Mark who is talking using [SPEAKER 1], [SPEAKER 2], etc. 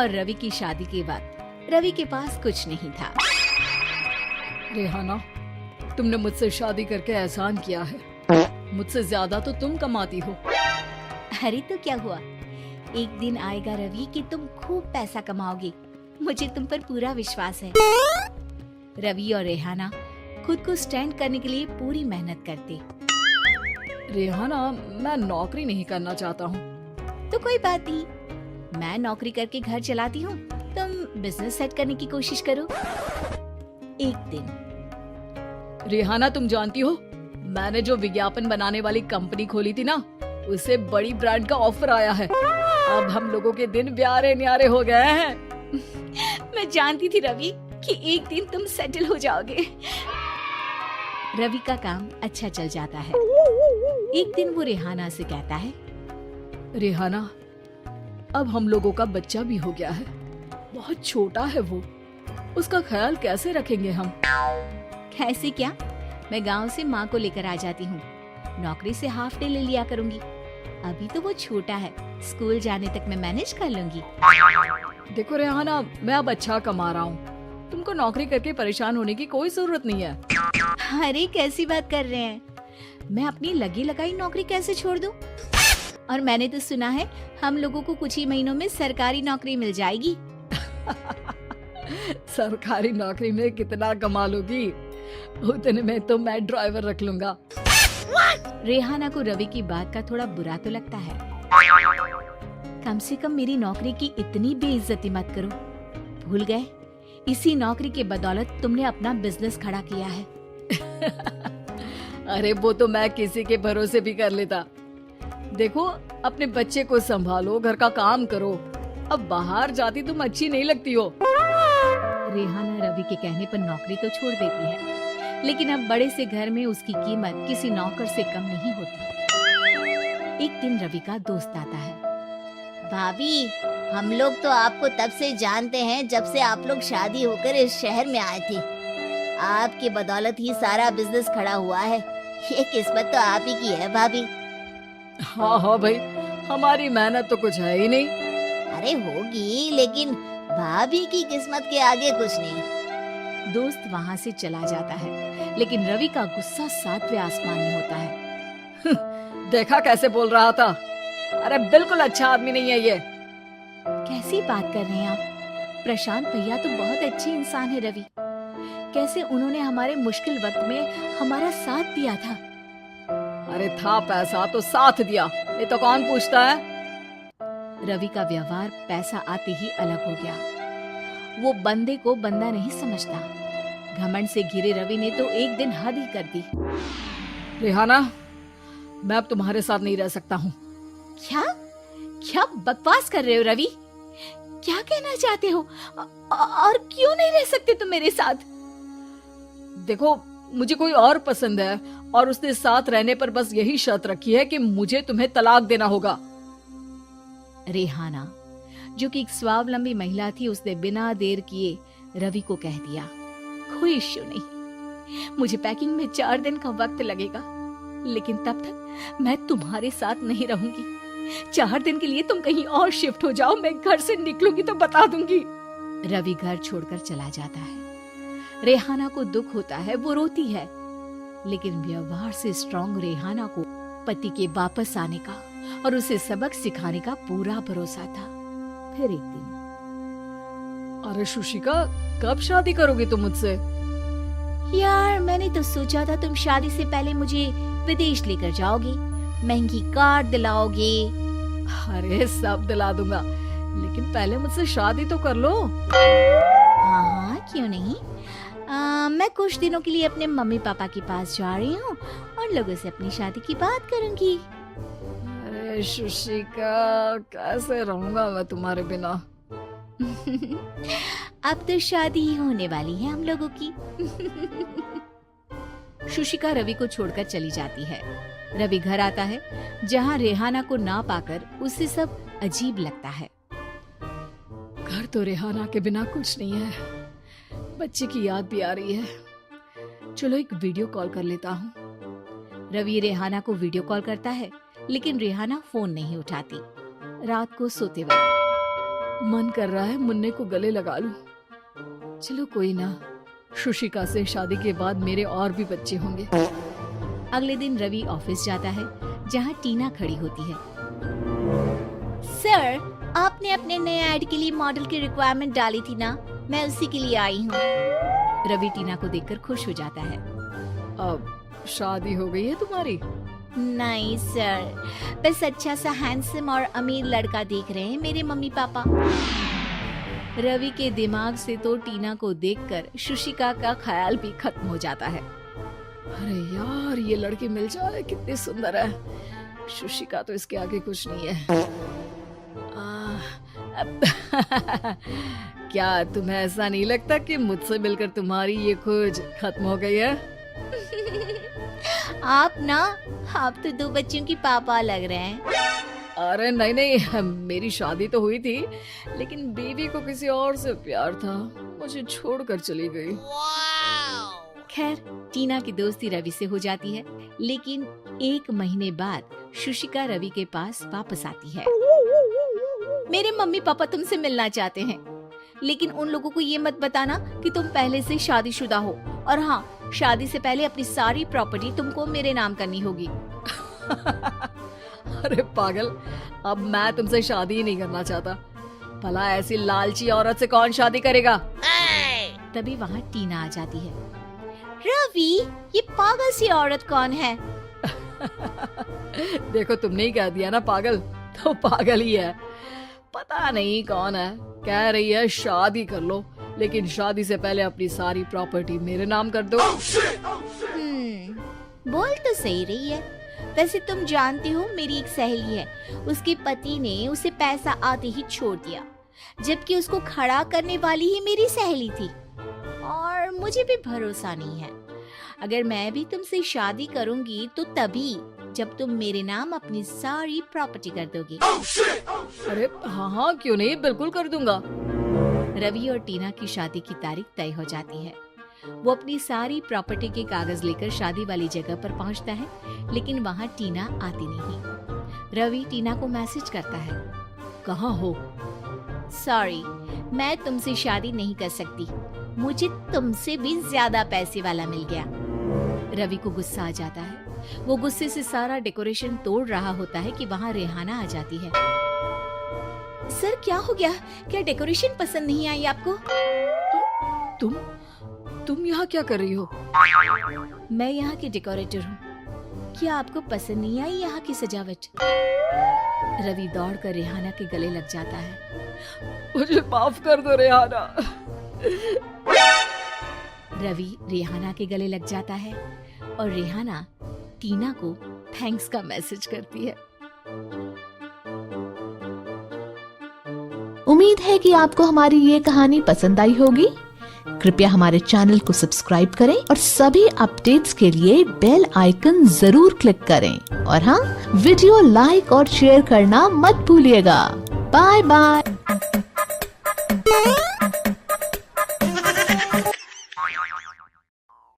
[SPEAKER 1] और रवि की शादी के बाद रवि के पास कुछ नहीं था।
[SPEAKER 2] रेहाना, तुमने मुझसे शादी करके एहसान किया है। मुझसे ज्यादा तो तुम कमाती हो।
[SPEAKER 1] अरे तो क्या हुआ, एक दिन आएगा रवि कि तुम खूब पैसा कमाओगे। मुझे तुम पर पूरा विश्वास है। रवि और रेहाना खुद को स्टैंड करने के लिए पूरी मेहनत करते।
[SPEAKER 2] रेहाना, मैं नौकरी नहीं करना चाहता हूँ।
[SPEAKER 1] तो कोई बात नहीं, मैं नौकरी करके घर चलाती हूँ, तुम बिजनेस सेट करने की कोशिश करो। एक दिन
[SPEAKER 2] रेहाना, तुम जानती हो, मैंने जो विज्ञापन बनाने वाली कंपनी खोली थी ना, उसे बड़ी ब्रांड का ऑफर आया है। अब हम लोगों के दिन प्यारे न्यारे हो गए हैं।
[SPEAKER 1] मैं जानती थी रवि कि एक दिन तुम सेटल हो जाओगे। रवि का काम अच्छा चल जाता है। एक दिन वो रेहाना से कहता है,
[SPEAKER 2] रेहाना, अब हम लोगों का बच्चा भी हो गया है। बहुत छोटा है वो, उसका ख्याल कैसे रखेंगे हम?
[SPEAKER 1] कैसे क्या, मैं गांव से माँ को लेकर आ जाती हूँ। नौकरी से हाफ डे ले लिया करूँगी। अभी तो वो छोटा है, स्कूल जाने तक मैं मैनेज कर लूंगी।
[SPEAKER 2] देखो रेहाना, मैं अब अच्छा कमा रहा हूँ, तुमको नौकरी करके परेशान होने की कोई जरूरत नहीं है।
[SPEAKER 1] अरे कैसी बात कर रहे हैं, मैं अपनी लगी लगाई नौकरी कैसे छोड़ दूं? और मैंने तो सुना है हम लोगों को कुछ ही महीनों में सरकारी नौकरी मिल जाएगी।
[SPEAKER 2] सरकारी नौकरी में कितना कमा लोगी? उतने में तो मैं ड्राइवर रख लूंगा।
[SPEAKER 1] रेहाना को रवि की बात का थोड़ा बुरा तो लगता है। कम से कम मेरी नौकरी की इतनी बेइज्जती मत करो। भूल गए, इसी नौकरी के बदौलत तुमने अपना बिजनेस खड़ा किया है।
[SPEAKER 2] अरे वो तो मैं किसी के भरोसे भी कर लेता। देखो, अपने बच्चे को संभालो, घर का काम करो। अब बाहर जाती तुम अच्छी नहीं लगती हो।
[SPEAKER 1] रेहाना रवि के कहने पर नौकरी तो छोड़ देती है, लेकिन अब बड़े से घर में उसकी कीमत किसी नौकर से कम नहीं होती। एक दिन रवि का दोस्त आता है।
[SPEAKER 3] भाभी, हम लोग तो आपको तब से जानते हैं जब से आप लोग शादी होकर इस शहर में आए थे। आपकी बदौलत ही सारा बिजनेस खड़ा हुआ है। ये किस्मत तो आप ही की है भाभी।
[SPEAKER 2] हाँ हाँ भाई, हमारी मेहनत तो कुछ है ही नहीं।
[SPEAKER 3] अरे होगी, लेकिन भाभी की किस्मत के आगे कुछ नहीं।
[SPEAKER 1] दोस्त वहाँ से चला जाता है, लेकिन रवि का गुस्सा सातवें आसमान में होता है।
[SPEAKER 2] देखा कैसे बोल रहा था? अरे बिल्कुल अच्छा आदमी नहीं है ये।
[SPEAKER 1] कैसी बात कर रहे हैं आप? प्रशांत भैया तो बहुत अच्छे इंसान है रवि। कैसे उन्होंने हमारे मुश्किल वक्त में हमारा साथ दिया था।
[SPEAKER 2] अरे था पैसा तो साथ दिया, ये तो कौन पूछता है?
[SPEAKER 1] रवि का व्यवहार पैसा आते ही अलग हो गया। वो बंदे को बंदा नहीं समझता। घमंड से घिरे रवि ने तो एक दिन हद ही कर दी।
[SPEAKER 2] रेहाना, मैं अब तुम्हारे साथ नहीं रह सकता हूँ।
[SPEAKER 1] क्या क्या बकवास कर रहे हो रवि? क्या कहना चाहते हो? और क्यों नहीं रह सकते तुम मेरे साथ?
[SPEAKER 2] देखो, मुझे कोई और पसंद है और उसने साथ रहने पर बस यही शर्त रखी है कि मुझे तुम्हें तलाक देना होगा।
[SPEAKER 1] रेहाना, जो कि एक स्वावलंबी महिला थी, उसने बिना देर किए रवि को कह दिया, कोई इश्यू नहीं, मुझे पैकिंग में 4 दिन का वक्त लगेगा, लेकिन तब तक मैं तुम्हारे साथ नहीं रहूंगी। 4 दिन के लिए तुम कहीं और शिफ्ट हो जाओ, मैं घर से निकलूंगी तो बता दूंगी। रवि घर छोड़कर चला जाता है। रेहाना को दुख होता है, वो रोती है, लेकिन व्यवहार से स्ट्रॉन्ग रेहाना को पति के वापस आने का और उसे सबक सिखाने का पूरा भरोसा था। फिर एक दिन,
[SPEAKER 2] अरे शुशिका, कब शादी करोगी तुम मुझसे?
[SPEAKER 1] यार मैंने तो सोचा था तुम शादी से पहले मुझे विदेश लेकर जाओगे, महंगी कार दिलाओगे।
[SPEAKER 2] अरे सब दिला दूंगा, लेकिन पहले मुझसे शादी तो कर लो।
[SPEAKER 1] हाँ हाँ, क्यों नहीं। मैं कुछ दिनों के लिए अपने मम्मी पापा के पास जा रही हूँ और लोगों से अपनी शादी की बात करूंगी।
[SPEAKER 2] अरे शुशिका, कैसे रहूंगा मैं तुम्हारे बिना?
[SPEAKER 1] अब तो शादी ही होने वाली है हम लोगों की। शुशिका रवि को छोड़कर चली जाती है। रवि घर आता है, जहाँ रेहाना को ना पाकर उसे सब अजीब लगता है।
[SPEAKER 2] घर तो रेहाना के बिना कुछ नहीं है, बच्चे की याद भी आ रही है। चलो एक वीडियो कॉल कर लेता हूँ।
[SPEAKER 1] रवि रेहाना को वीडियो कॉल करता है, लेकिन रेहाना फोन नहीं उठाती। रात को सोते वक्त,
[SPEAKER 2] मन कर रहा है मुन्ने को गले लगा लूं। चलो कोई ना, शुशिका से शादी के बाद मेरे और भी बच्चे होंगे।
[SPEAKER 1] अगले दिन रवि ऑफिस जाता है जहाँ टीना खड़ी होती है।
[SPEAKER 3] सर, आपने अपने नए ऐड के लिए मॉडल की रिक्वायरमेंट डाली थी ना, मैं उसी के लिए आई हूँ।
[SPEAKER 1] रवि टीना को देखकर खुश हो जाता है।
[SPEAKER 2] अब शादी हो गई है तुम्हारी?
[SPEAKER 3] नहीं सर, बस अच्छा सा हैंडसम और अमीर लड़का देख रहे हैं मेरे मम्मी पापा।
[SPEAKER 1] रवि के दिमाग से तो टीना को देखकर शुशिका का ख्याल भी खत्म हो जाता है।
[SPEAKER 2] अरे यार, ये लड़की मिल जाए, कितनी सुंदर है। शुशिका तो इसके आगे कुछ नहीं है। क्या तुम्हें ऐसा नहीं लगता कि मुझसे मिलकर तुम्हारी ये खोज खत्म हो गई है?
[SPEAKER 3] आप तो 2 बच्चों की पापा लग रहे हैं।
[SPEAKER 2] अरे नहीं नहीं, मेरी शादी तो हुई थी, लेकिन बीवी को किसी और से प्यार था, मुझे छोड़कर चली गई।
[SPEAKER 1] खैर, टीना की दोस्ती रवि से हो जाती है, लेकिन 1 महीने बाद शुशिका रवि के पास वापस आती है।
[SPEAKER 3] मेरे मम्मी पापा तुमसे मिलना चाहते हैं, लेकिन उन लोगों को ये मत बताना कि तुम पहले से शादीशुदा हो, और हाँ, शादी से पहले अपनी सारी प्रॉपर्टी तुमको मेरे नाम करनी होगी।
[SPEAKER 2] अरे पागल, अब मैं तुमसे शादी ही नहीं करना चाहता। भला ऐसी लालची औरत से कौन शादी करेगा?
[SPEAKER 1] तभी वहाँ टीना आ जाती है।
[SPEAKER 3] रवि, ये पागल सी औरत कौन है?
[SPEAKER 2] देखो, तुमने ही कह दिया ना पागल, तो पागल ही है। पता नहीं कौन है, कह रही है शादी कर लो, लेकिन शादी से पहले अपनी सारी प्रॉपर्टी मेरे नाम कर दो।
[SPEAKER 3] बोल तो सही रही है। वैसे तुम जानती हो, मेरी एक सहेली है, उसके पति ने उसे पैसा आते ही छोड़ दिया, जबकि उसको खड़ा करने वाली ही मेरी सहेली थी। और मुझे भी भरोसा नहीं है, अगर मैं भी तुमसे शादी करूंगी तो तभी जब तुम मेरे नाम अपनी सारी प्रॉपर्टी कर दोगे।
[SPEAKER 2] अरे हाँ, क्यों नहीं, बिल्कुल कर दूंगा।
[SPEAKER 1] रवि और टीना की शादी की तारीख तय हो जाती है। वो अपनी सारी प्रॉपर्टी के कागज लेकर शादी वाली जगह पर पहुंचता है, लेकिन वहाँ टीना आती नहीं। रवि टीना को मैसेज करता है,
[SPEAKER 2] कहाँ हो?
[SPEAKER 3] सॉरी, मैं तुमसे शादी नहीं कर सकती, मुझे तुमसे भी ज्यादा पैसे वाला मिल गया।
[SPEAKER 1] रवि को गुस्सा आ जाता है। वो गुस्से से सारा डेकोरेशन तोड़ रहा होता है कि वहाँ रेहाना आ जाती है।
[SPEAKER 3] सर, क्या हो गया? क्या डेकोरेशन पसंद नहीं आई आपको?
[SPEAKER 2] तुम यहाँ क्या कर रही हो?
[SPEAKER 1] मैं यहाँ की डेकोरेटर हूँ। क्या आपको पसंद नहीं आई यहाँ की सजावट? रवि दौड़कर रेहाना के गले लग जाता है।
[SPEAKER 2] मुझे माफ कर दो रेहाना।
[SPEAKER 1] रवि रेहाना के गले लग जाता है और रेहाना टीना को थैंक्स का मैसेज करती है।
[SPEAKER 4] उम्मीद है कि आपको हमारी ये कहानी पसंद आई होगी। कृपया हमारे चैनल को सब्सक्राइब करें और सभी अपडेट्स के लिए बेल आइकन जरूर क्लिक करें। और हाँ, वीडियो लाइक और शेयर करना मत भूलिएगा। Bye bye.